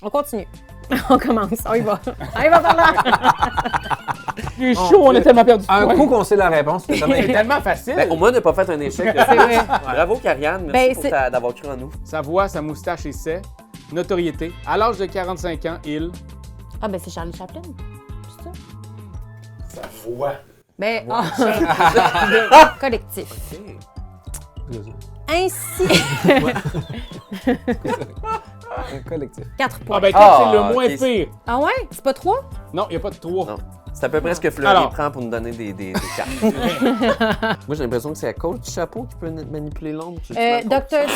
On continue. On commence. On y va. On y va par là. Il est chaud, on a tellement perdu de Un points. coup qu'on sait la réponse, c'est C'est tellement facile. Ben, au moins, ne pas fait un échec. C'est vrai. Bravo, Karianne. Merci Ben, d'avoir cru en nous. Sa voix, sa moustache et ses notoriété. À l'âge de 45 ans, il... Ah, ben c'est Charlie Chaplin. C'est ça? Sa voix. Ben, collectif. Ok. Ainsi. Un collectif. 4 points. Ah ben, Ah, c'est le moins ok. pire. Ah ouais? C'est pas 3? Non, il n'y a pas de 3. Non. C'est à peu près ce que Fleury Alors. prend pour nous donner des cartes. Moi, j'ai l'impression que c'est à cause du chapeau qui peut manipuler l'ombre. Docteur.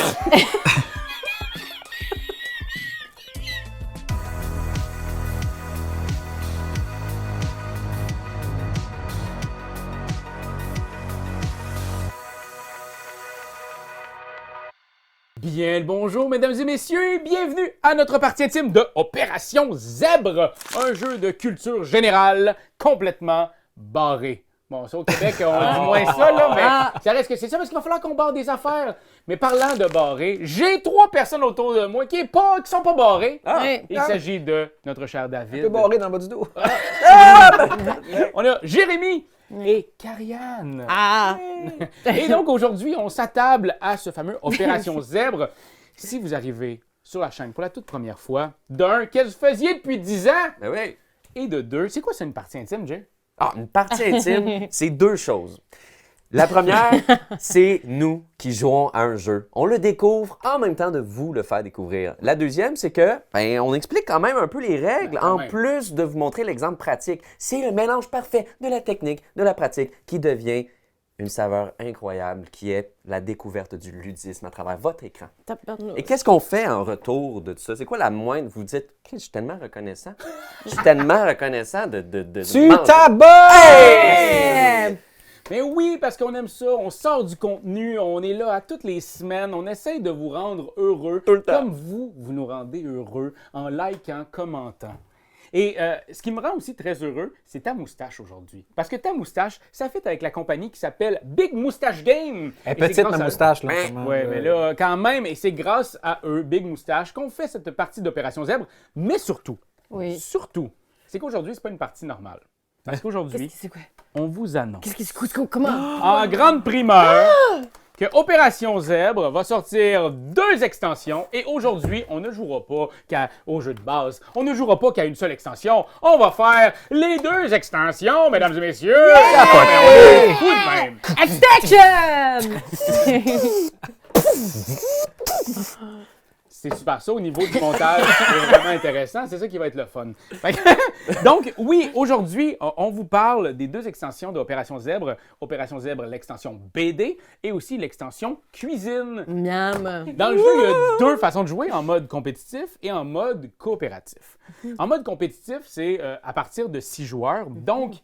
Bien le bonjour, mesdames et messieurs, et bienvenue à notre partie intime de Opération Zèbre, un jeu de culture générale complètement barré. Bon, ça au Québec, on dit moins ça, là, mais ça reste que c'est ça, parce qu'il va falloir qu'on barre des affaires. Mais parlant de barré, j'ai 3 personnes autour de moi qui sont pas barrées. Ouais. Il s'agit de notre cher Un David. peu barré dans le bas du dos. On a Jérémy et Karianne. Ah! Et donc aujourd'hui, on s'attable à ce fameux Opération Zèbre. Si vous arrivez sur la chaîne pour la toute première fois, d'un, qu'est-ce que vous faisiez depuis 10 ans? Ben oui. Et de deux, c'est quoi ça une partie intime, Jay? Ah, une partie intime, c'est 2 choses. La première, c'est nous qui jouons à un jeu. On le découvre en même temps de vous le faire découvrir. La deuxième, c'est que, on explique quand même un peu les règles, quand en même. plus de vous montrer l'exemple pratique. C'est le mélange parfait de la technique, de la pratique, qui devient une saveur incroyable, qui est la découverte du ludisme à travers votre écran. Et qu'est-ce qu'on fait en retour de tout ça? C'est quoi la moindre? Vous dites, je suis tellement reconnaissant. Je suis tellement reconnaissant de Tu manger. t'abonnes! Mais oui, parce qu'on aime ça, on sort du contenu, on est là à toutes les semaines, on essaye de vous rendre heureux, Tout le temps. comme vous nous rendez heureux en likant, commentant. Et ce qui me rend aussi très heureux, c'est ta moustache aujourd'hui. Parce que ta moustache, ça fit avec la compagnie qui s'appelle Big Moustache Game. Elle Et est c'est petite, grâce ma à- moustache. Là, Ben, comment, Ouais, mais là, quand même, et c'est grâce à eux, Big Moustache, qu'on fait cette partie d'Opération Zèbre. Mais surtout, Oui. c'est qu'aujourd'hui, c'est pas une partie normale. Parce qu'aujourd'hui, C'est quoi? on vous annonce Qu'est-ce qui se coûte? Comment? en grande primeur que Opération Zèbre va sortir 2 extensions. Et aujourd'hui, on ne jouera pas au jeu de base. On ne jouera pas qu'à une seule extension. On va faire les 2 extensions, mesdames et messieurs. On est fous de même. Extraction! C'est super ça au niveau du montage, c'est vraiment intéressant, c'est ça qui va être le fun. Fait que- donc oui, aujourd'hui, on vous parle des 2 extensions d'Opération Zèbre. Opération Zèbre, l'extension BD et aussi l'extension Cuisine. Miam. Dans le jeu, il y a 2 façons de jouer, en mode compétitif et en mode coopératif. En mode compétitif, c'est à partir de 6 joueurs, donc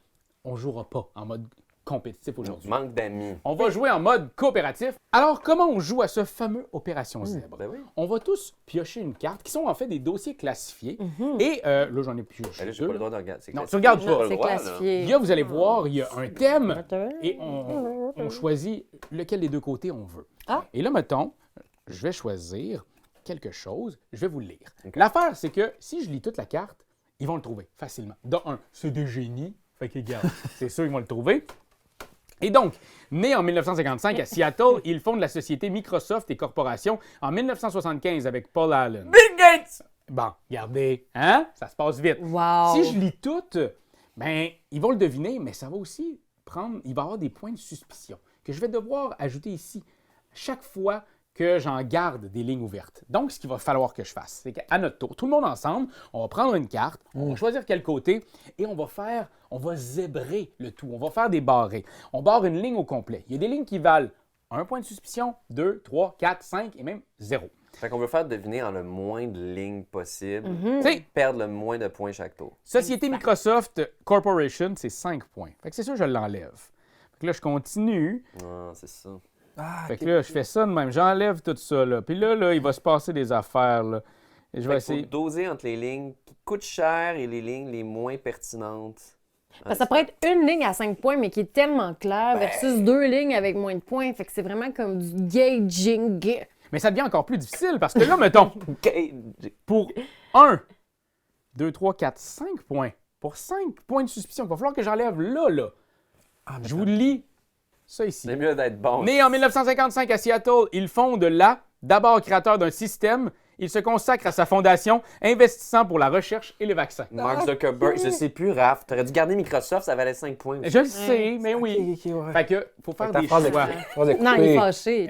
on ne jouera pas en mode compétitif aujourd'hui. Manque d'amis. On va jouer en mode coopératif. Alors, comment on joue à ce fameux Opération Zèbre? Ben oui. On va tous piocher une carte, qui sont en fait des dossiers classifiés. Et là, j'en ai pioché Ben là, j'ai pas 2. le droit de regarder. C'est Non, classique. tu regardes J'ai pas pas. le C'est droit, là. Il classifié. y a, vous allez voir, il y a un thème et on choisit lequel des 2 côtés on veut. Ah. Et là, mettons, je vais choisir quelque chose, je vais vous le lire. L'affaire, c'est que si je lis toute la carte, ils vont le trouver facilement. De un, c'est des génies, fait qu'ils gardent. C'est sûr qu'ils vont le trouver. Et donc, né en 1955 à Seattle, ils fondent la société Microsoft et Corporation en 1975 avec Paul Allen. Bill Gates! Bon, regardez, hein? Ça se passe vite. Wow. Si je lis tout, ben, ils vont le deviner, mais ça va aussi il va y avoir des points de suspicion que je vais devoir ajouter ici chaque fois que j'en garde des lignes ouvertes. Donc, ce qu'il va falloir que je fasse, c'est qu'à notre tour, tout le monde ensemble, on va prendre une carte, on va choisir quel côté et on va zébrer le tout. On va faire des barrés. On barre une ligne au complet. Il y a des lignes qui valent 1 point de suspicion, 2, 3, 4, 5 et même 0. Fait qu'on veut faire deviner en le moins de lignes possible. Tu sais, Perdre le moins de points chaque tour. Société Microsoft Corporation, c'est 5 points. Fait que c'est sûr, je l'enlève. Fait que là, je continue. Ah, c'est ça. Fait que là, je fais ça de même. J'enlève tout ça, là. Puis là, il va se passer des affaires, là. Et je vais Fait qu'il faut essayer... doser entre les lignes qui coûtent cher et les lignes les moins pertinentes. Parce que ça pourrait être une ligne à 5 points, mais qui est tellement claire, versus 2 lignes avec moins de points. Fait que c'est vraiment comme du gauging. Mais ça devient encore plus difficile parce que là, mettons, pour 1, 2, 3, 4, 5 points, pour 5 points de suspicion, il va falloir que j'enlève là. Je vous lis ça ici. C'est mieux d'être bon. Né en 1955 à Seattle, il fonde d'abord créateur d'un système. Il se consacre à sa fondation, investissant pour la recherche et les vaccins. Mark Zuckerberg, je sais plus, Raph. T'aurais dû garder Microsoft, ça valait 5 points. Je le sais, mais oui. Ouais. Fait que, faut faire Ta des phrase choix. Non, il est fâché.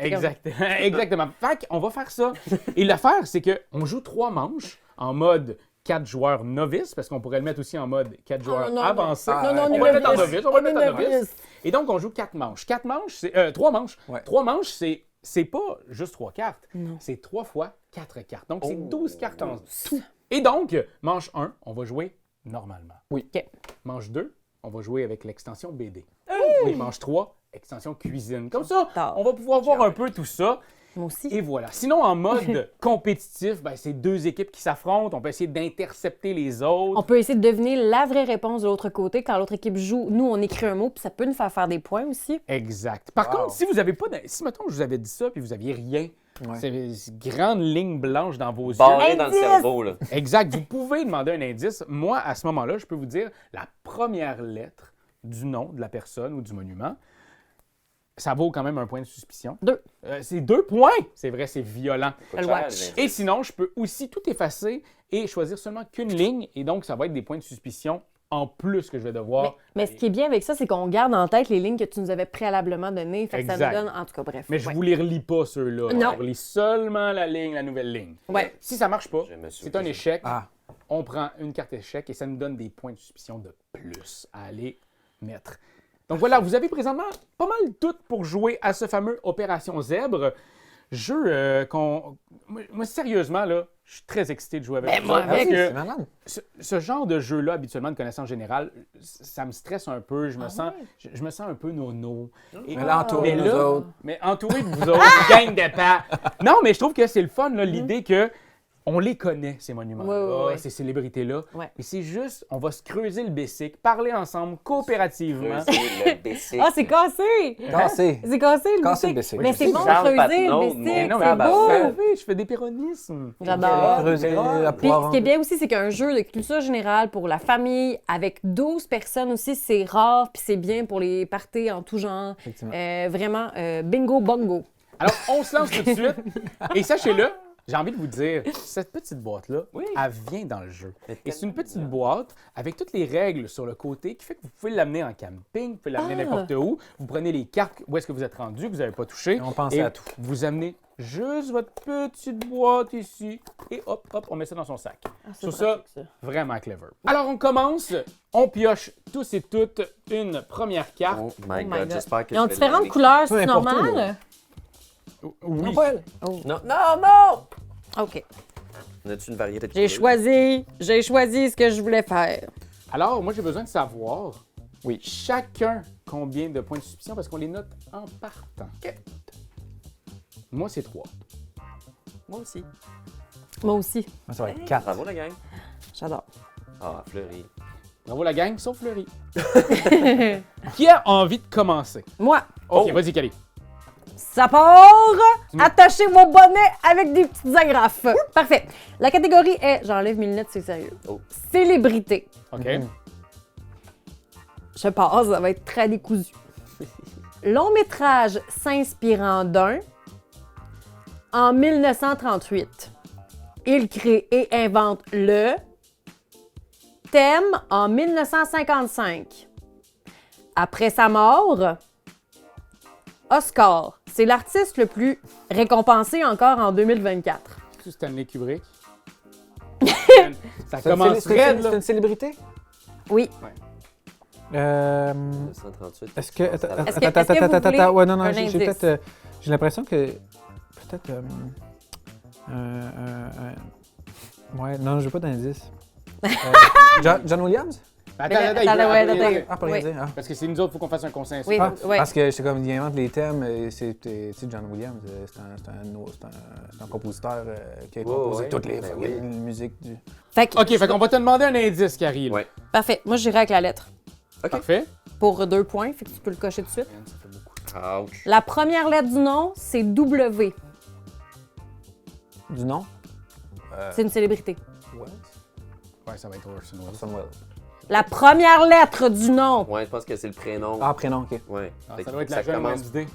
Exactement. Fait qu'on va faire ça. Et l'affaire, c'est qu'on joue 3 manches en mode 4 joueurs novices, parce qu'on pourrait le mettre aussi en mode 4 joueurs avancés. Non, On va le mettre en novice. On va le mettre en novice. Et donc, on joue 4 manches. 4 manches, c'est 3 manches. Ouais. 3 manches, c'est pas juste 3 cartes. C'est 3 fois 4 cartes. Donc, c'est 12 cartes en tout. Et donc, manche 1, on va jouer normalement. Oui. OK. Manche 2, on va jouer avec l'extension BD. Et manche 3, extension cuisine. Comme ça, on va pouvoir voir un peu tout ça. Moi aussi. Et voilà. Sinon, en mode compétitif, ben, c'est 2 équipes qui s'affrontent. On peut essayer d'intercepter les autres. On peut essayer de deviner la vraie réponse de l'autre côté. Quand l'autre équipe joue, nous, on écrit un mot, puis ça peut nous faire des points aussi. Exact. Par contre, si vous avez pas... Si, mettons, je vous avais dit ça, puis vous aviez rien, c'est une grande ligne blanche dans vos yeux. Barré dans le cerveau, là. Exact. Vous pouvez demander un indice. Moi, à ce moment-là, je peux vous dire la première lettre du nom de la personne ou du monument. Ça vaut quand même un point de suspicion. 2. C'est 2 points! C'est vrai, c'est violent. Coûte Le cher, watch. les indices. Et sinon, je peux aussi tout effacer et choisir seulement qu'une ligne. Et donc, ça va être des points de suspicion en plus que je vais devoir. Mais ce qui est bien avec ça, c'est qu'on garde en tête les lignes que tu nous avais préalablement données. Fait que ça Exact. nous donne, en tout cas, bref. Mais je ouais. vous les relis pas, ceux-là. Non. Je relis seulement la nouvelle ligne. Ouais. Si ça marche pas, Je me suis c'est un oublié. échec. Ah. On prend une carte échec et ça nous donne des points de suspicion de plus à aller mettre. Donc voilà, vous avez présentement pas mal tout pour jouer à ce fameux Opération Zèbre. Jeu qu'on... Moi, sérieusement, là, je suis très excité de jouer avec vous. moi Parce avec. que C'est malade. ce genre de jeu-là, habituellement, de connaissance générale, ça me stresse un peu. Je me sens un peu nono. Et- Mais là, entouré mais de nous là- autres. Mais entouré de vous autres, gang de pas. Non, mais je trouve que c'est le fun, là, l'idée que on les connaît, ces monuments-là, Ouais. ces célébrités-là. Ouais. Et c'est juste, on va se creuser le bessic, parler ensemble, coopérativement. Creuser le basic. Ah, c'est cassé! Cassé. C'est cassé, le Cassé le bicycle. bicycle. Mais Oui, c'est je bon sais, de Charles creuser le Patnaud, bicycle, mais non, c'est mais beau! je fais des péronismes. J'adore. Creuser la Puis, poire. ce qui est bien aussi, c'est qu'un jeu de culture générale pour la famille, avec 12 personnes aussi, c'est rare, puis c'est bien pour les parties en tout genre. Effectivement. Vraiment, bingo bongo. Alors, on se lance tout de suite. Et sachez-le, j'ai envie de vous dire, cette petite boîte-là, elle vient dans le jeu. Et c'est une petite boîte avec toutes les règles sur le côté qui fait que vous pouvez l'amener en camping, vous pouvez l'amener n'importe où. Vous prenez les cartes, où est-ce que vous êtes rendu, que vous n'avez pas touché. On pense et à tout. Vous amenez juste votre petite boîte ici et hop, on met ça dans son sac. Sur ça, vraiment clever. Alors, on commence. On pioche tous et toutes une première carte. Oh my my God, God. j'espère que Ils ont je vais différentes l'aimer. couleurs, Peu c'est importe où, normal? là. Oui. Non, non! OK. On a-tu une variété de J'ai choisi ce que je voulais faire. Alors, moi, j'ai besoin de savoir, Oui. chacun combien de points de suspicion parce qu'on les note en partant. Moi, c'est 3. Moi aussi. Moi aussi. Moi, ça va être 4. Bravo, la gang. J'adore. Ah, Fleury. Bravo la gang, sauf Fleury. Qui a envie de commencer? Moi, OK, vas-y, Cali. ça part! Attachez vos bonnets avec des petites agrafes. Parfait. La catégorie est, j'enlève mes lunettes, c'est sérieux. Oh. Célébrité. OK. Je passe, ça va être très décousu. Long métrage s'inspirant d'un en 1938. Il crée et invente le thème en 1955. Après sa mort, Oscar. C'est l'artiste le plus récompensé encore en 2024. C'est Stanley Kubrick. Ça C'est commence raide, là. une célébrité? Oui. 138. Est-ce que. Est-ce que vous voulez Attends. Ouais, non, un j'ai indice? peut-être. J'ai l'impression que. Peut-être. Ouais, non, j'ai pas d'indice. John Williams? Attends, Attends, il veut- ouais, attends, attends. Ah, pas rien Oui. dire. Ah. Parce que c'est nous autres, il faut qu'on fasse un consensus. Oui, Ah, ouais. parce que c'est comme il invente les thèmes, et c'est tu sais, John Williams, c'est un compositeur qui a composé ouais. toutes les Ben oui. musiques du. Fait que, OK, fait qu'on va te demander un indice, Carrie. Ouais. parfait. Moi, j'irai avec la lettre. Parfait. Pour 2 points, fait que tu peux le cocher tout de suite. Ça fait beaucoup. Ouch. La première lettre du nom, c'est W. du nom. C'est une célébrité. Welles? Ouais, ça va être Orson Welles. Orson Welles. La première lettre du nom. Ouais, je pense que c'est le prénom. Ah, prénom, OK. Ouais. Ah, Fait ça que doit être la jeune commence- Wednesday.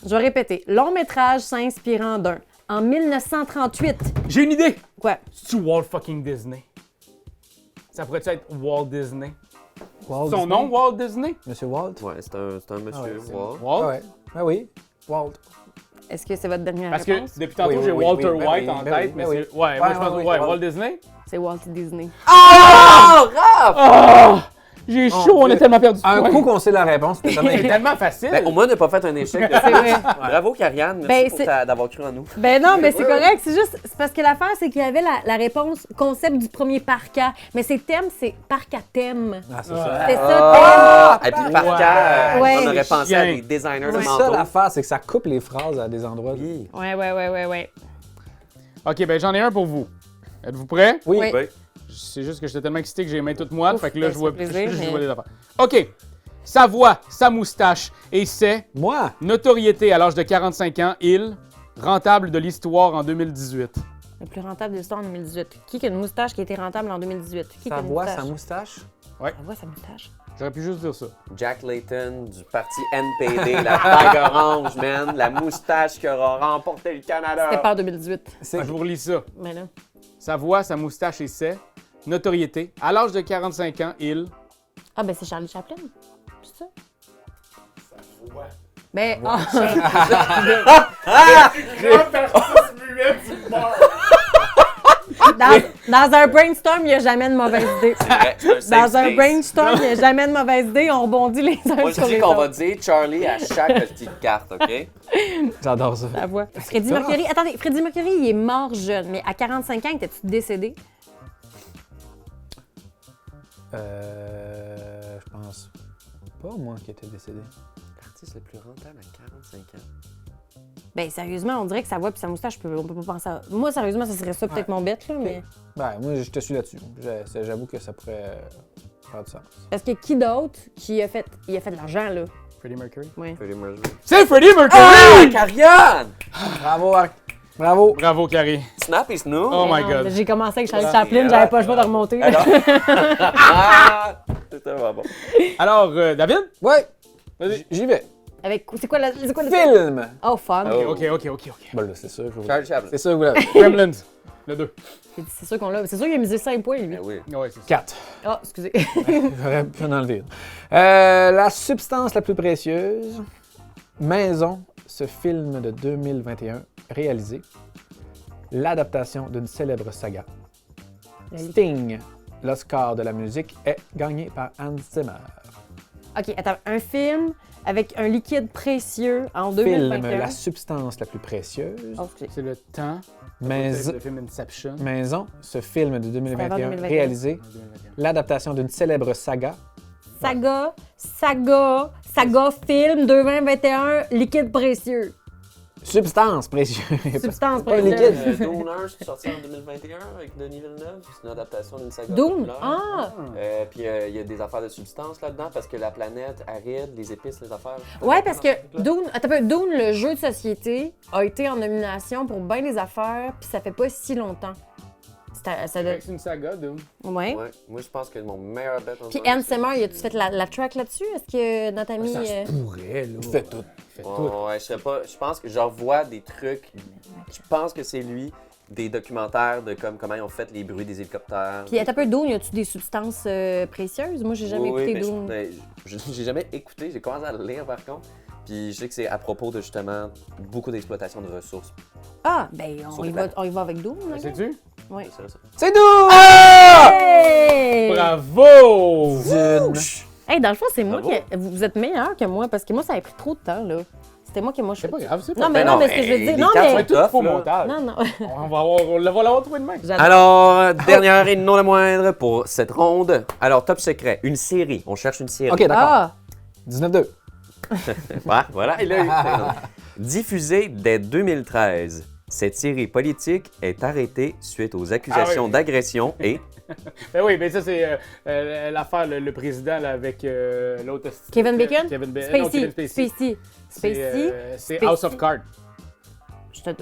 Je vais répéter. Long métrage s'inspirant d'un. En 1938. J'ai une idée! Quoi? C'est-tu Walt fucking Disney? Ça pourrait-tu être Walt Disney? Walt Son Disney? nom, Walt Disney? Monsieur Walt? Ouais, c'est un monsieur. ouais, C'est Walt. Walt? Ah ouais. Ben oui. Walt. Est-ce que c'est votre dernière Parce réponse? que depuis tantôt, Oui, oui, j'ai oui, Walter oui, ben White oui, en ben tête, oui, mais ben c'est. oui. Ouais, moi je pense oui, que Walt. Walt Disney. C'est Walt Disney. Oh, Raph! Oh! J'ai Mon chaud, on Dieu. a tellement perdu de Un points. coup qu'on sait la réponse, c'est C'est tellement- tellement facile. Ben, au moins, on n'a pas fait un échec. C'est vrai. Bravo, Karianne. Merci Ben, pour c'est- d'avoir cru en nous. Ben non, mais c'est correct. C'est juste c'est parce que l'affaire, c'est qu'il y avait la réponse concept du premier parc à. Mais c'est thème, c'est parc à thème. Ah, c'est ça. C'est ça, Et puis, par cas, Ouais. on aurait pensé à Chien. des designers de C'est ça manteaux. l'affaire, c'est que ça coupe les phrases à des endroits. Oui. thème. Ouais. Ok, ben j'en ai un pour vous. Êtes-vous prêts? Oui. Oui. Oui. C'est juste que j'étais tellement excité que j'ai les mains toutes moites, Ouf, fait que là, ben, je vois, ça fait plaisir, je mais- vois des affaires. Ok. Sa voix, sa moustache et c'est Moi? notoriété à l'âge de 45 ans, il, rentable de l'histoire en 2018. Le plus rentable de l'histoire en 2018. Qui a une moustache qui a été rentable en 2018? Qui a Sa une voix, moustache? sa moustache? Sa voix, sa moustache. J'aurais pu juste dire ça. Jack Layton du parti NPD, la bague orange, man. La moustache qui aura remporté le Canada. C'était pas en 2018. C'est Je vous relis ça. Mais là. Sa voix, sa moustache et c'est notoriété. À l'âge de 45 ans, il. Ah, ben c'est Charlie Chaplin. C'est ça? Ben, dans un brainstorm, il n'y a jamais de mauvaise idée. Dans un brainstorm, il n'y a jamais de mauvaise idée. On rebondit les uns Moi, je sur dis les qu'on va autres. dire Charlie à chaque petite carte, OK? J'adore ça. La voix. Freddie Mercury. Attendez, Freddie Mercury, il est mort jeune, mais à 45 ans, était-tu décédé? Je pense pas, moi, qui était décédé. L'artiste le plus rentable à 45 ans. Ben, sérieusement, on dirait que sa voix et sa moustache, on peut pas penser à... Moi, sérieusement, ça serait ça, peut-être mon bête, là, mais... Ben, moi, je te suis là-dessus. J'avoue que ça pourrait faire du sens. Parce que qui d'autre qui a fait... Il a fait de l'argent, là? Freddie Mercury. Oui. Freddie Mercury. C'est Freddie Mercury! Ah, Karianne! Bravo, Arc. Bravo. Bravo, Carrie. Snap is new. Oh my Non, God. J'ai commencé avec Charlie Ah, Chaplin, j'avais pas le choix de remonter. là. Ah! C'était vraiment bon. Alors, David? Ouais, Vas-y. j'y vais. Avec... C'est quoi le... Film. Oh, fun. Oh. Ok. Bon, là, c'est sûr que vous... Charlie Chaplin. C'est sûr que vous l'avez. Gremlins. Le 2. C'est sûr qu'on l'a. C'est sûr qu'il a misé 5 points, lui. Ben oui. Ouais, c'est ça. 4. Ah, excusez. J'aurais pu en enlever une. La substance la plus précieuse. Maison, ce film de 2021 réalisé. L'adaptation d'une célèbre saga. Sting, l'Oscar de la musique, est gagné par Hans Zimmer. OK, attends. Un film avec un liquide précieux en Film, 2021. la substance la plus précieuse. Oh, excusez. C'est le temps. Mais- Le film Inception. Maison, ce film de avant 2021 2021. réalisé. L'adaptation d'une célèbre saga. Saga film 2021, liquide précieux. Substance précieuse. Substance Pas un précieuse. liquide. Dune 1, c'est sorti en 2021 avec Denis Villeneuve. C'est une adaptation d'une saga. Dune? populaire. Ah! Puis il y a des affaires de substance là-dedans parce que la planète aride, les épices, les affaires. Ouais, parce que Dune, attends un peu, Dune, le jeu de société, a été en nomination pour bien des affaires, puis ça fait pas si longtemps. C'est une saga, Dune. Ouais. Ouais, moi je pense que mon meilleur bet en Puis ce moment, Hans Zimmer, y a-tu fait la track là-dessus? Est-ce que notre ami... Ça se pourrait, là. Il fait tout. Il fait tout. Ouais, je sais pas. Je pense que je revois des trucs. Je pense que c'est lui. Des documentaires de comment ils ont fait les bruits des hélicoptères. Puis attends un peu, Dune, y a-tu des substances précieuses? Moi, j'ai jamais écouté mais Dune. j'ai jamais écouté. J'ai commencé à le lire par contre. Puis je sais que c'est à propos de justement beaucoup d'exploitation de ressources. Ah, ben Sur on les y, va, planètes. on y va avec Dune. là. Sais-tu? Ouais. C'est ça. C'est nous! Hey! Bravo! Dune. Hey, dans le fond, c'est moi Bravo. qui... Vous êtes meilleur que moi, parce que moi, ça a pris trop de temps, là. C'était moi qui... Moi, je C'est pas grave, c'est pas Non, mais grave. non, mais ce que je veux dire... les Non, cartes Ça va mais... être tout tough, faux là. montage. Non, non. On va l'avoir trouvé demain. J'adore. Alors, dernière et non la moindre pour cette ronde. Alors, top secret, une série. On cherche une série. Ok, d'accord. Ah! 19-2. Ouais, voilà, il a eu. Diffusée dès 2013, cette série politique est arrêtée suite aux accusations Ah oui. d'agression et Ben oui, mais ça, c'est l'affaire, le président là, avec l'autre. Kevin Bacon? Non, Spacey. Kevin Spacey. Spacey. Spacey. C'est Spacey. House of Cards.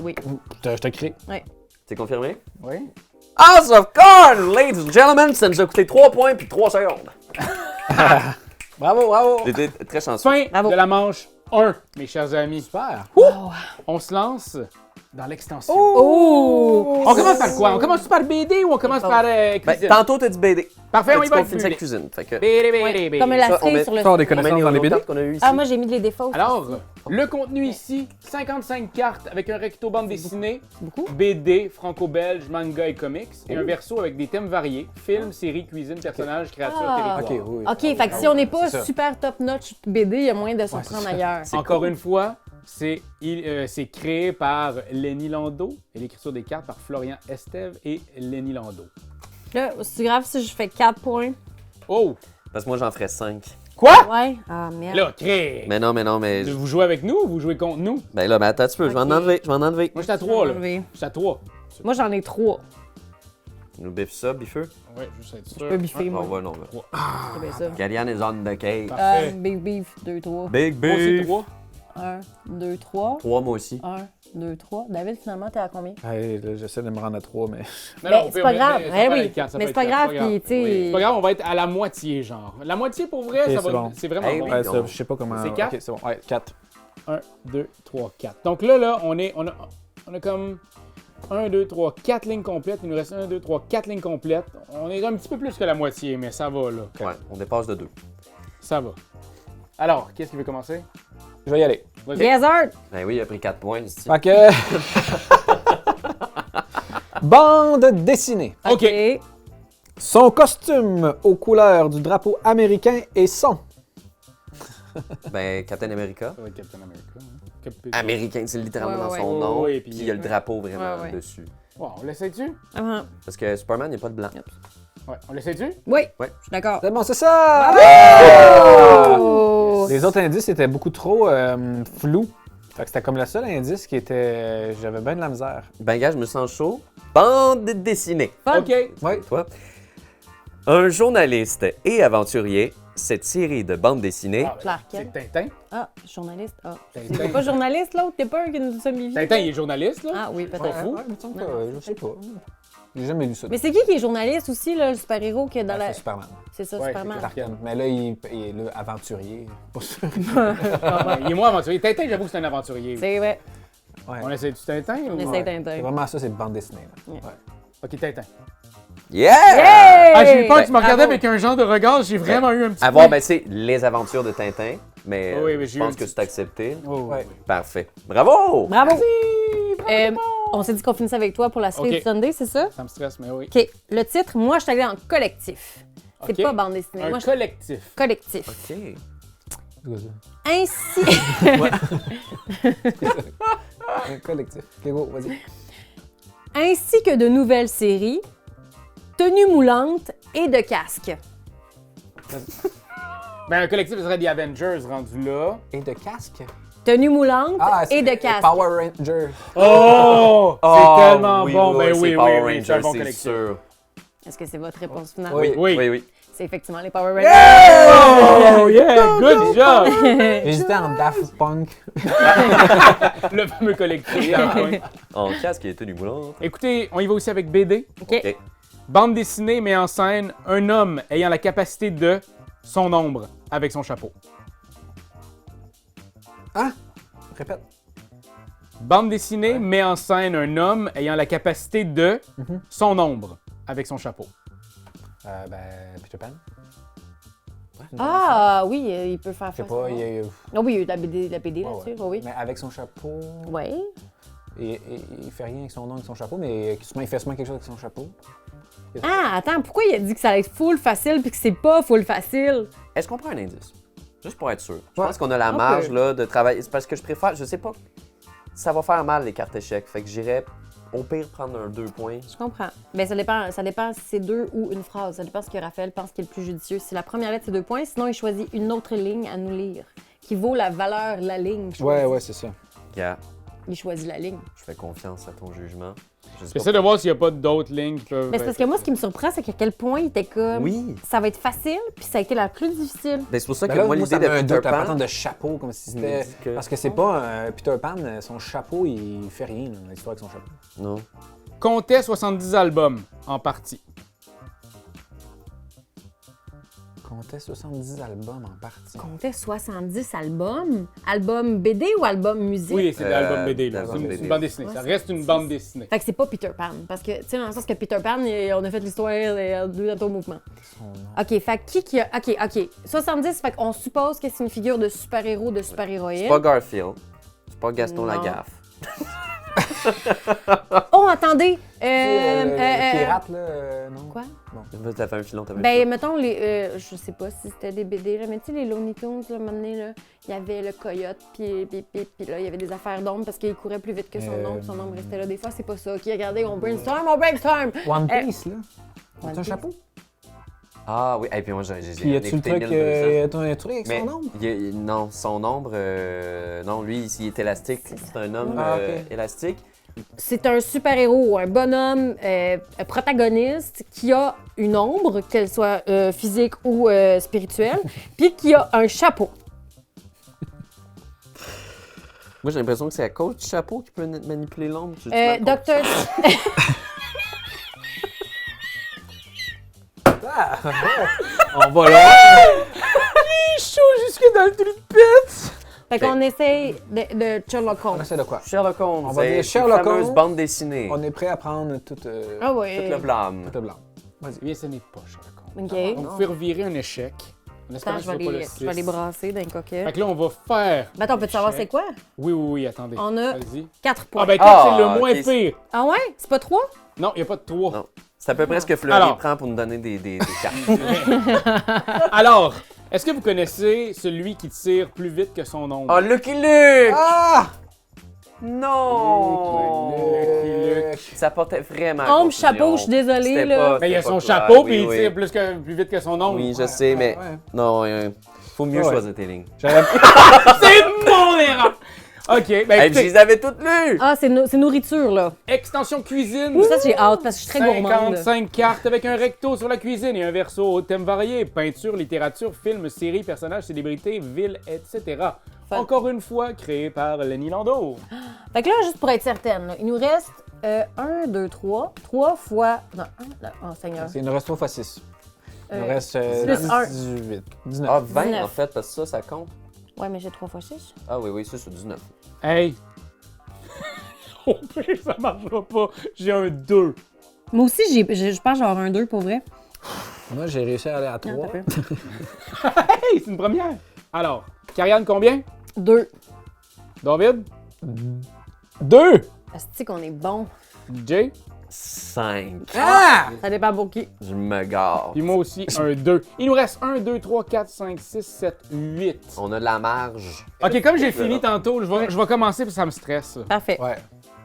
Oui. Je te crée. C'est confirmé? Oui. House of Cards, ladies and gentlemen, ça nous a coûté 3 points puis 3 secondes. Bravo, bravo. J'étais très chanceux. Fin Bravo. de la manche 1, mes chers amis. Super. On se lance dans l'extension. Oh! On commence par quoi? On commence par BD ou on commence par cuisine? Tantôt, t'as dit BD. Parfait, on y va avec finit sa BD. cuisine. Fait que... BD. Comme Ça, la on met- fille sur le... Fort des On met connaissances les dans les BD. cartes qu'on a eues ici. Ah, moi, j'ai mis des défauts. Alors, le contenu ici, 55 cartes avec un recto bande dessinée, beaucoup. BD, franco-belge, manga et comics, et un verso avec des thèmes variés, films, séries, cuisine, personnages, créatures, Ah. territoires. OK, oui. OK, fait que si on n'est pas C'est ça. super top-notch BD, il y a moyen de se prendre ailleurs. Encore une fois, c'est créé par Lenny Lando et l'écriture des cartes par Florian Estève et Lenny Lando. Là, c'est grave si je fais 4 points. Oh! Parce que moi, j'en ferais 5. Quoi? Ouais. Ah, merde. Là, crée! Mais non, mais... Vous jouez avec nous ou vous jouez contre nous? Ben là, attends un petit peu, je vais en enlever. Moi, j'étais à 3, là. enlever. J'étais à 3. Moi, j'en ai 3. Nous biffe ça, biffeux. Ouais, juste être sûr. Je peux biffer, On moi. va, non. C'est bien ça. Galian is on the cave. Parfait. Big beef, 2, 3. Big Moi aussi, beef. 3. 1, 2, 3. 3, moi aussi. 1, 2, 3. David, finalement, t'es à combien? Hey, là, j'essaie de me rendre à 3, mais... Ben, c'est pas grave. Eh oui. Mais c'est pas grave, puis, tu sais... C'est pas grave, on va être à la moitié, genre. La moitié, pour vrai, Ok, ça c'est va. bon. C'est vraiment Hey, bon. oui. Ouais, non. ça, je sais pas comment... C'est 4? OK, c'est bon. Ouais, 4. 1, 2, 3, 4. Donc là, on a comme 1, 2, 3, 4 lignes complètes. Il nous reste 1, 2, 3, 4 lignes complètes. On est un petit peu plus que la moitié, mais ça va, là. Ouais, on dépasse de 2. Ça va. Alors, qu'est-ce qui veut commencer? Je vais y aller. Vas-y. Desert! Ben oui, il a pris 4 points ici. Fait que... Bande dessinée. OK. Son costume aux couleurs du drapeau américain et son. Ben, Captain America. Ça va être Captain America. Hein. Américain, c'est littéralement Ouais, dans son ouais. nom. Oui, Puis puis- il y a le drapeau vraiment Ouais, ouais. dessus. Ouais, on l'essaie-tu? Ah, Parce que Superman, il n'y a pas de blanc. Ouais, on l'essaie-tu? oui, Ouais. je suis d'accord. C'est bon, c'est ça! Oh! Les autres indices étaient beaucoup trop flous. Fait que c'était comme le seul indice qui était... J'avais bien de la misère. Ben, gars, je me sens chaud. Bande dessinée. Fun. OK. Ouais. Toi. Un journaliste et aventurier, cette série de bandes dessinées. Ah, ben, Clark c'est Kent. Tintin. Ah, journaliste. Ah, Tintin. c'est pas journaliste, l'autre? T'es pas un qui nous a mis Tintin, il est journaliste, là. Ah oui, Pas peut-être. fou. Ouais, il me semble que, je sais pas. J'ai jamais lu ça. Mais c'est qui est journaliste aussi, là, le super-héros qui est dans la... C'est Superman. C'est ça, Ouais, Superman. Clark Kent. Mais là, il est là, aventurier. Pas sûr. Il est moins aventurier. Tintin, j'avoue que c'est un aventurier. C'est vrai. Ouais. On essaie du Tintin ou... On essaie C'est Tintin. vraiment ça, c'est bande dessinée. Là. Ouais. OK, Tintin. Yeah! Ah, j'ai eu peur que tu me regardais Bravo. avec un genre de regard. J'ai vraiment eu un petit Avoir, peu... ben, c'est les aventures de Tintin. Mais, Oui, mais je j'ai pense eu que un c'est accepté. Oh, Ouais. Parfait. Bravo! Bravo! On s'est dit qu'on finissait avec toi pour la série Ok. de Sunday, c'est ça? Ça me stresse, mais oui. OK. Le titre, moi, je suis allée en collectif. C'est Ok. pas bande dessinée. Un Moi, je... collectif. collectif. OK. Ainsi... Un collectif. Ok, go, vas-y. Ainsi que de nouvelles séries, tenues moulantes et de casques. Ben, un collectif, ce serait des Avengers rendu là. Et de casque? Tenues moulantes c'est et de casques. Power Rangers. Oh! C'est Oh, tellement oui, bon. oui, Ben c'est oui, Power oui, c'est un Rangers, bon c'est collectif. sûr. Est-ce que c'est votre réponse finale? Oui. Oui. Oui, oui. C'est effectivement les Power Rangers. Oh, yeah! Good job! J'hésitais en Daft Punk. Le fameux collectif. enfin. En casque et tenue moulante. Écoutez, on y va aussi avec BD. OK. OK. Bande dessinée met en scène un homme ayant la capacité de son ombre avec son chapeau. Répète. Bande dessinée met en scène un homme ayant la capacité de son ombre avec son chapeau. Ben, Peter Pan. Ah, oui, il peut faire Je sais ça. pas, il y a... Ah oui, il y a eu de la BD Ouais, là-dessus. ouais. Oui. Mais avec son chapeau... Oui. Il fait rien avec son nom, avec son chapeau, mais souvent, il fait souvent quelque chose avec son chapeau. Ah, attends, pourquoi il a dit que ça allait être full facile puis que c'est pas full facile? Est-ce qu'on prend un indice? Juste pour être sûr. Je Ouais. pense qu'on a la On marge peut. là, de travailler. C'est parce que je préfère, je sais pas, ça va faire mal les cartes échecs. Fait que j'irais au pire prendre un 2 points. Je comprends. Ben, ça dépend si c'est 2 ou une phrase. Ça dépend ce que Raphaël pense qui est le plus judicieux. Si la première lettre, c'est 2 points, sinon il choisit une autre ligne à nous lire qui vaut la valeur de la ligne. choisie. Ouais, c'est ça. Gars, Il choisit la ligne. je fais confiance à ton jugement. Je sais J'essaie de voir s'il n'y a pas d'autres lignes qui peuvent. Mais c'est parce que moi, ce qui me surprend, c'est qu'à quel point il était comme. Oui. Ça va être facile, puis ça a été la plus difficile. Ben, c'est pour ça que Ben là, moi, moi, l'idée ça de me Peter doute, la Pan... patente de chapeau, comme si c'était... me dit que- Parce que c'est pas Peter Pan, son chapeau, il fait rien dans l'histoire avec son chapeau. Non. Comptait 70 albums en partie. Comptait 70 albums en partie. Comptait 70 albums. Album BD ou album musique? Oui, c'est l'album BD, là. l'album C'est une, BD. c'est une bande dessinée. Ça reste une bande dessinée. Fait que c'est pas Peter Pan. Parce que, tu sais, dans le sens que Peter Pan, on a fait l'histoire deux atomes au mouvement. Son nom. OK, fait que qui a. OK. 70, fait qu'on suppose que c'est une figure de super-héros, de super-héroïne. C'est pas Garfield. C'est pas Gaston Non. Lagaffe. Oh, attendez! Le pirate, là, non? Quoi? T'as fait un filon, t'as fait un Ben, filon. mettons, les, je sais pas si c'était des BD, là, mais tu sais, les Looney Tunes, là, à un moment donné, là, il y avait le coyote, puis là, il y avait des affaires d'ombre parce qu'il courait plus vite que son ombre, puis son ombre restait là. Des fois, c'est pas ça. OK, regardez, on brainstorm! One Piece, là? One C'est un Piece. chapeau? Ah oui, et puis moi j'ai Puis y a-tu le écouté truc, 1200. un truc avec Mais son nom? non, son ombre, non, lui, il est élastique. C'est un homme Ah, ok. élastique. C'est un super-héros, un bonhomme protagoniste qui a une ombre, qu'elle soit physique ou spirituelle, puis qui a un chapeau. Moi, j'ai l'impression que c'est à cause du chapeau qui peut manipuler l'ombre. J'ai-tu mal compris? Docteur... On va là! Chaud jusque dans le trou de pète! Fait qu'on essaye de Sherlock On Holmes. essaie de quoi? Sherlock Holmes. On va dire c'est Sherlock une fameuse Holmes. bande dessinée. On est prêt à prendre tout, Ah oui. Tout le blâme. tout le blanc. Eh bien, ce n'est pas Sherlock Holmes. OK. On peut revirer un échec. En espérant Attends, que ce soit pas le je vais les 6. brasser d'un coquet. Fait que là, on va faire. Ben attends, on peut savoir échec. c'est quoi? Oui, attendez. On a Vas-y. 4 points. Ah, ben, Ah, c'est le moins ok. pire. Ah ouais? C'est pas 3? Non, il n'y a pas de 3. Non. C'est à peu près ce que Fleury Alors. prend pour nous donner des cartes. Alors, est-ce que vous connaissez celui qui tire plus vite que son ombre? Oh, Lucky Luke! Ah! Non! Lucky Luke. Ça portait vraiment Ombre, confusion. chapeau, je suis désolée, C'était là. pas- Ben, il y a c'était son pas clair. chapeau, Oui, puis il oui. tire plus vite que son ombre. Oui, je sais, mais ouais. non, faut mieux Ouais. choisir tes lignes. J'aurais- C'est mon erreur! OK, ben Hey, je écoutez, les avais toutes lues! Ah, c'est nourriture, là. extension cuisine. Ça, j'ai hâte parce que je suis très gourmande. 55 cartes avec un recto sur la cuisine et un verso au thème varié. Peinture, littérature, films, séries, personnages, célébrités, villes, etc. Fun. Encore une fois, créé par Lenny Landau. Fait que là, juste pour être certaine, là, il nous reste 1, 2, 3. 3 fois... Non, 1... Oh, Seigneur. C'est une resto fois 6. Il nous Euh, reste plus un. 18. 19. Ah, 20 19. en fait, parce que ça compte. Ouais, mais j'ai 3 fois 6. Ah oui, ça, c'est 19. Hey! Au pire, ça marchera pas. J'ai un 2. Moi aussi, je pense genre un 2 pour vrai. Moi, j'ai réussi à aller à 3. Hey, c'est une première. Alors, Karianne, combien? 2. David? 2! Asti qu'on est bon. Jay? 5. Ah! Ça dépend pour qui. Je me gare. Puis moi aussi, un 2. Il nous reste 1, 2, 3, 4, 5, 6, 7, 8. On a de la marge. OK, comme j'ai fini tantôt, je vais commencer parce que ça me stresse. Parfait. Ouais.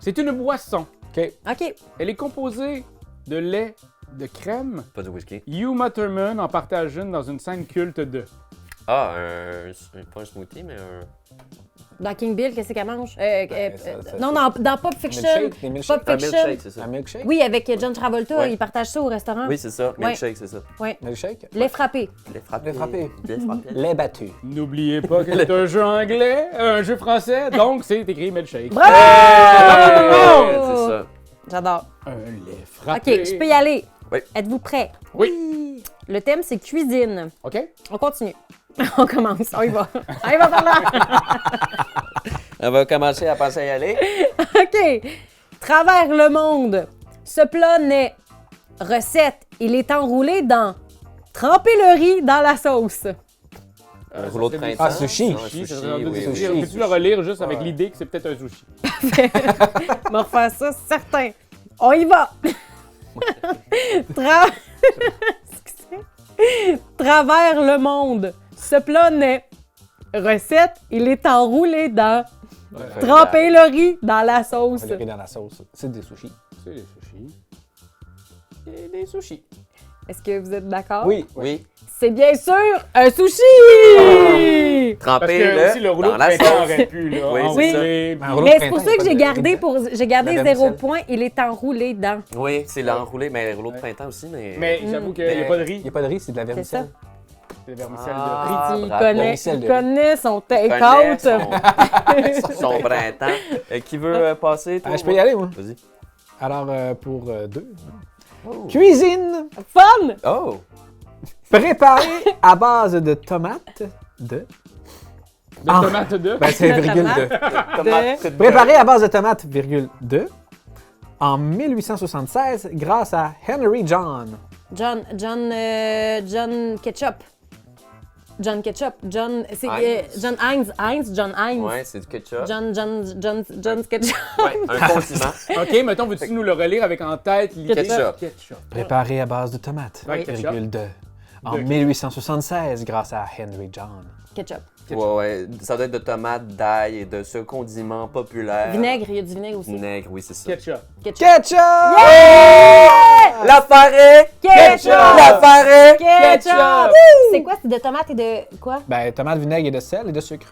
C'est une boisson. OK. OK. Elle est composée de lait, de crème. Pas de whisky. Uma Thurman en partage une dans une scène culte de... Ah, pas un smoothie, mais un... Dans King Bill, qu'est-ce qu'elle mange? ça- Non, dans Pop Fiction. Milkshake, des milkshakes. Pop Un Fiction. milkshake, c'est ça. Un milkshake? Oui, avec John Travolta, Ouais. ils partagent ça au restaurant. Oui, c'est ça. Milkshake, c'est ça. Ouais. Milkshake? Lait frappé. Les frappés. Les frappés. Les frappés. Lait battu. N'oubliez pas que c'est un jeu anglais, un jeu français, donc c'est écrit milkshake. Bravo! Ouais, c'est ça. J'adore. Un lait frappé. OK, je peux y aller. Oui. Êtes-vous prêts? Oui. Le thème, c'est cuisine. OK? On continue. On commence. On y va. On y va par là. On va commencer à penser à y aller. OK. Travers le monde. Ce plat naît. Recette. Il est enroulé dans... Tremper le riz dans la sauce. Un rouleau de ça serait des- printemps. Ah, sushi. Non, un Sushi, ça sushi, serait rendu oui, des oui. sushis. oui. Peux-tu le relire juste avec Ouais. l'idée que c'est peut-être un sushi? On va refaire ça, certain. On y va. Tra- Excusez. Travers le monde. Ce plat naît. Recette. Il est enroulé dans... Tremper le riz dans la sauce. On va le dans la sauce. C'est des sushis. C'est des sushis. Et des sushis. Est-ce que vous êtes d'accord? Oui. Oui. c'est bien sûr un sushi! Parce Trempez que aussi, le rouleau dans de la printemps sauce. aurait pu, là. Oui, c'est enrouler, ça. puis- Un rouleau de Mais c'est pour printemps, ça que il y a j'ai pas gardé, de- j'ai gardé la 0 vermicelle. point. Il est enroulé dedans. Oui, c'est l'enroulé, mais le rouleau de printemps aussi, mais... Mais j'avoue qu'il n'y a Mais- pas de Il riz. n'y a pas de riz, c'est de la C'est vermicelle. ça. C'est la vermicelle Ah, de riz. Il bravo. connaît, Vermicelle de il riz. connaît son Connaît take-out. son printemps. Qui veut passer, toi? Je peux y aller, moi. Vas-y. Alors, pour 2. Cuisine Fun! Oh! préparée à base de tomates de... De Ah. tomates de. Ben, c'est De virgule tomates. 2. Tomate. Préparée à base de tomates, virgule 2. En 1876, grâce à Henry John. John Ketchup. John Ketchup. C'est Heinz. John Heinz. John Heinz. Ouais, c'est du ketchup. John Ketchup. Ouais, un condiment. OK, mettons, veux-tu nous le relire avec en tête Ketchup. Préparée à base de tomates, Ouais, ketchup. virgule 2. En De- 1876, grâce à Henry John. Ketchup. Ouais, ça doit être de tomates, d'ail et de ce condiment populaire. Vinaigre, il y a du vinaigre aussi. Vinaigre, oui, c'est ça. Ketchup. Ketchup. Ketchup! La farée! Ketchup! La farée! Ketchup! C'est quoi? C'est de tomates et de quoi? Ben, tomate, vinaigre et de sel et de sucre.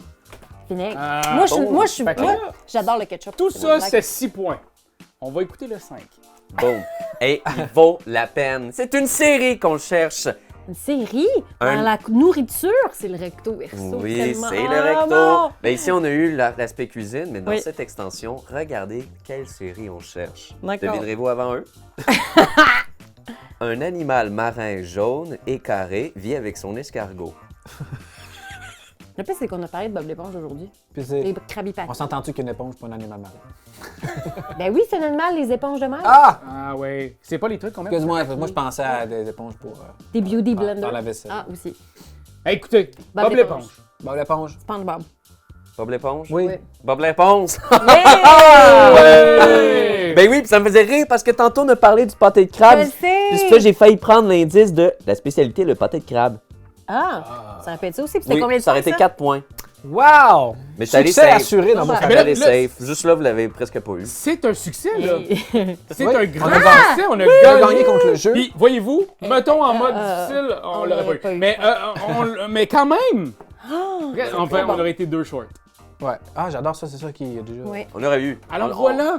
Vinaigre. Ah, Moi, Fait que moi, là, j'adore le ketchup. tout C'est ça, une blague. c'est 6 points. On va écouter le 5. Boum. Et il vaut la peine. C'est une série qu'on cherche. Une série? Un- Dans la nourriture, c'est le recto verso. Oui, tellement. c'est le Ah, recto. non! Mais ici, on a eu l'aspect cuisine, mais dans Oui. cette extension, regardez quelle série on cherche. D'accord. Devinerez-vous avant eux? Un animal marin jaune et carré vit avec son escargot. Le pire, c'est qu'on a parlé de Bob l'éponge aujourd'hui. Puis c'est... Les crabipatties. On s'entend-tu qu'une éponge, c'est pas un animal marin? Ben oui, c'est un animal, les éponges de mer. Ah! Ah ouais. C'est pas les trucs qu'on met. Excuse-moi, moi je pensais à des éponges pour Des beauty faire blenders. la vaisselle. Ah, aussi. Hey, écoutez, Bob Bob l'éponge. l'éponge. Bob l'éponge. SpongeBob. Bob l'éponge? Oui. Oui. Bob l'éponge! Yeah! Ouais! Ben oui, puis ça me faisait rire parce que tantôt on a parlé du pâté de crabe. Je le sais. Puis c'est ça, j'ai failli prendre l'indice de la spécialité, le pâté de crabe. Ah, ça répète ça aussi. Puis c'était Oui, combien de ça aurait temps, été 4 points. Wow! Mais t'es allé Succès safe. assuré dans mon Ah, J'avais Mais là, allé là, safe. Juste là, vous l'avez presque pas eu. C'est un succès, là. Hey. C'est Oui, un grand on a gagné. succès. On a On a gagné. gagné contre le jeu. Puis, voyez-vous, mettons en mode difficile, on l'aurait pas eu. Mais quand même, enfin, on aurait été 2 short. Ouais. Ah, j'adore ça, c'est ça qui est déjà. Oui. On aurait eu. Alors voilà.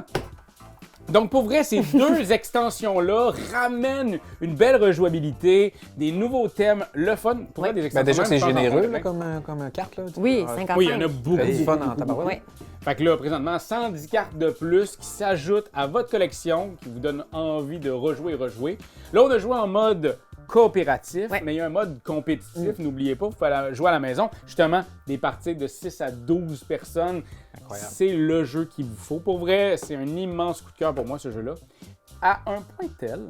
Donc pour vrai, ces 2 extensions-là ramènent une belle rejouabilité, des nouveaux thèmes, le fun. Pour vrai, des Ben extensions déjà que c'est même, je pense, généreux en là, font comme carte. Là, tu Oui, peux- 55. Oui, il y en a beaucoup. Il y a du fun beaucoup, en tabarouette. Oui. Fait que là, présentement, 110 cartes de plus qui s'ajoutent à votre collection, qui vous donnent envie de rejouer et rejouer. Là, on a joué en mode coopératif, Ouais. mais il y a un mode compétitif. N'oubliez pas, vous pouvez jouer à la maison. Justement, des parties de 6 à 12 personnes. Incroyable. C'est le jeu qu'il vous faut. Pour vrai, c'est un immense coup de cœur pour moi, ce jeu-là. À un point tel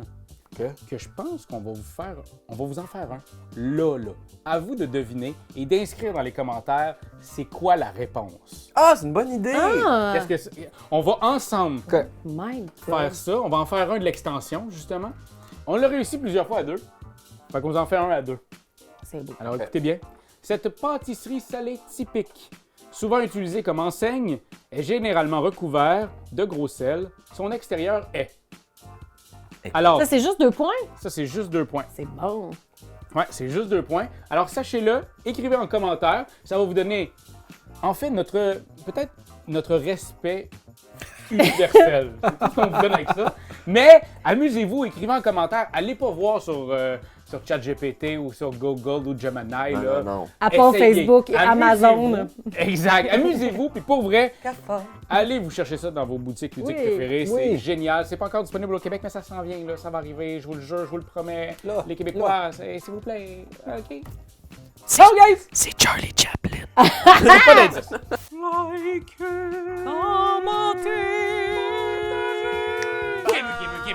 que je pense qu'on va vous en faire un. Là. À vous de deviner et d'inscrire dans les commentaires c'est quoi la réponse. Ah, c'est une bonne idée! Ah! Qu'est-ce que c'est? On va ensemble My faire God. ça. On va en faire un de l'extension, justement. On l'a réussi plusieurs fois à 2. Fait qu'on vous en fait un à 2. C'est beau. Alors écoutez bien. Cette pâtisserie salée typique, souvent utilisée comme enseigne, est généralement recouvert de gros sel. Son extérieur est. Alors, Ça, c'est juste 2 points? ça c'est juste 2 points. C'est bon. Ouais, c'est juste 2 points. Alors sachez-le, écrivez en commentaire. Ça va vous donner, en fait, peut-être notre respect universel. C'est tout ce qu'on vous donne avec ça. Mais amusez-vous, écrivez en commentaire. Allez pas voir sur ChatGPT ou sur Google ou Gemini. Non, là. non, non. À part Essayez. Facebook et Amusez-vous. Amazon. Exact. Amusez-vous. Puis pour vrai, allez vous chercher ça dans vos boutiques ludiques Oui. préférées. C'est Oui. génial. C'est pas encore disponible au Québec, mais ça s'en vient. Là. Ça va arriver. Je vous le jure, je vous le promets. Là, Les Québécois, s'il vous plaît. OK. Ciao, guys! C'est Charlie Chaplin. Pas d'indice.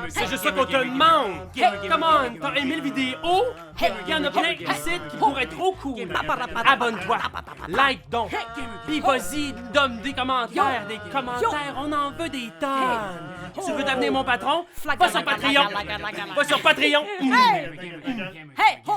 C'est juste ça qu'on te demande! Hey, come on! T'as aimé le vidéo? Hey, y'en a plein ici qui pourraient être trop cool! Abonne-toi! Like donc! Puis vas-y, donne des commentaires! Des commentaires, on en veut des tonnes! Tu veux devenir mon patron? Va sur Patreon! Va sur Patreon! Hey, ho!